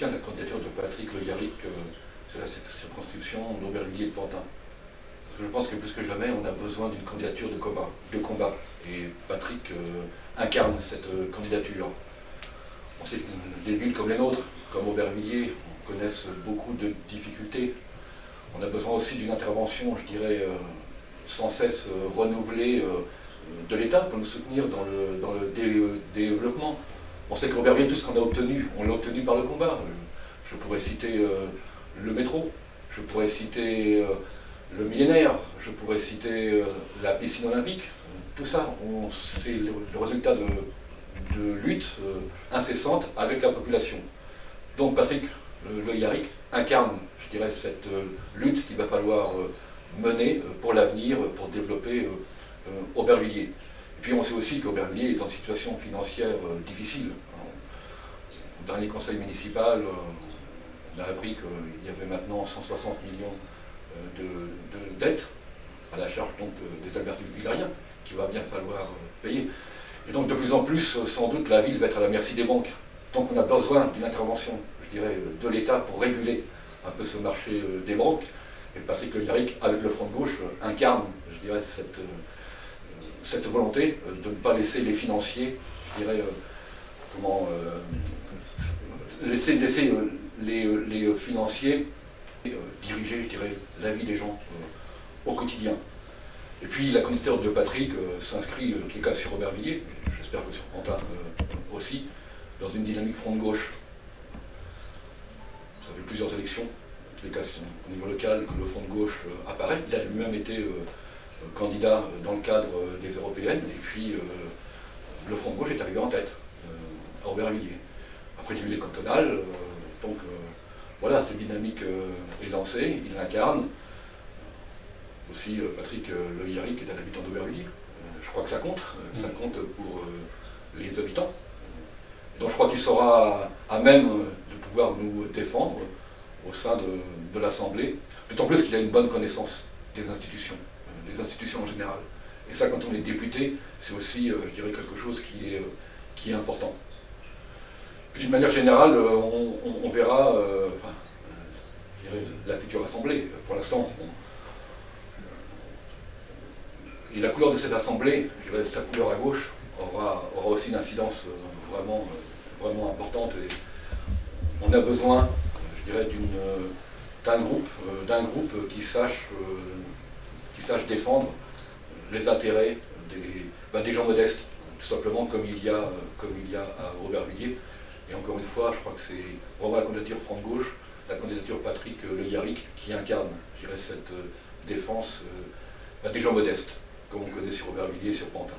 soutiens la candidature de Patrick Le Yarrick sur la circonscription d'Aubervilliers de Pantin. Parce que je pense que plus que jamais, on a besoin d'une candidature de combat. Et Patrick incarne cette candidature. On sait que des villes comme les nôtres, comme Aubervilliers, connaissent beaucoup de difficultés. On a besoin aussi d'une intervention, je dirais, sans cesse renouvelée de l'État pour nous soutenir dans le développement. On sait qu'Aubervilliers, tout ce qu'on a obtenu, on l'a obtenu par le combat. Je pourrais citer le métro, je pourrais citer le millénaire, je pourrais citer la piscine olympique. Tout ça, c'est le résultat de lutte incessante avec la population. Donc Patrick Le Yarrick incarne, je dirais, cette lutte qu'il va falloir mener pour l'avenir, pour développer Aubervilliers. Et puis on sait aussi qu'Aubervilliers est dans une situation financière difficile. Au dernier conseil municipal, on a appris qu'il y avait maintenant 160 millions de dettes à la charge donc des Albertvillariens, qu'il va bien falloir payer. Et donc de plus en plus, sans doute, la ville va être à la merci des banques. Donc on a besoin d'une intervention, je dirais, de l'État pour réguler un peu ce marché des banques. Et Patrick Le Yarrick, avec le Front de Gauche, incarne, je dirais, cette volonté de ne pas laisser les financiers, je dirais, laisser les financiers diriger, je dirais, la vie des gens au quotidien. Et puis la candidature de Patrick s'inscrit, en tout cas sur Aubervilliers, j'espère que sur Pantin aussi, dans une dynamique Front de Gauche. Ça fait plusieurs élections, en tous les cas au niveau local, que le Front de Gauche apparaît. Il a lui-même été candidat dans le cadre des européennes, et puis le Front de Gauche est arrivé en tête à Aubervilliers. Après, il y a eu les cantonales, donc voilà, cette dynamique est lancée, il l'incarne. Aussi, Patrick Le Yarrick est un habitant d'Aubervilliers. Je crois que ça compte pour les habitants. Et donc je crois qu'il sera à même de pouvoir nous défendre au sein de l'Assemblée, d'autant plus qu'il a une bonne connaissance des institutions en général. Et ça, quand on est député, c'est aussi, je dirais, quelque chose qui est important. Puis, de manière générale, on verra je dirais, la future Assemblée. Pour l'instant, et la couleur de cette Assemblée, je dirais, sa couleur à gauche, aura aussi une incidence vraiment importante. Et on a besoin, je dirais, d'un groupe qui sache défendre les intérêts des gens modestes, tout simplement comme il y a à Aubervilliers. Et encore une fois, je crois que c'est vraiment la candidature Front de Gauche, la candidature Patrick Le Yarrick qui incarne, je dirais, cette défense des gens modestes, comme on connaît sur Aubervilliers et sur Pantin.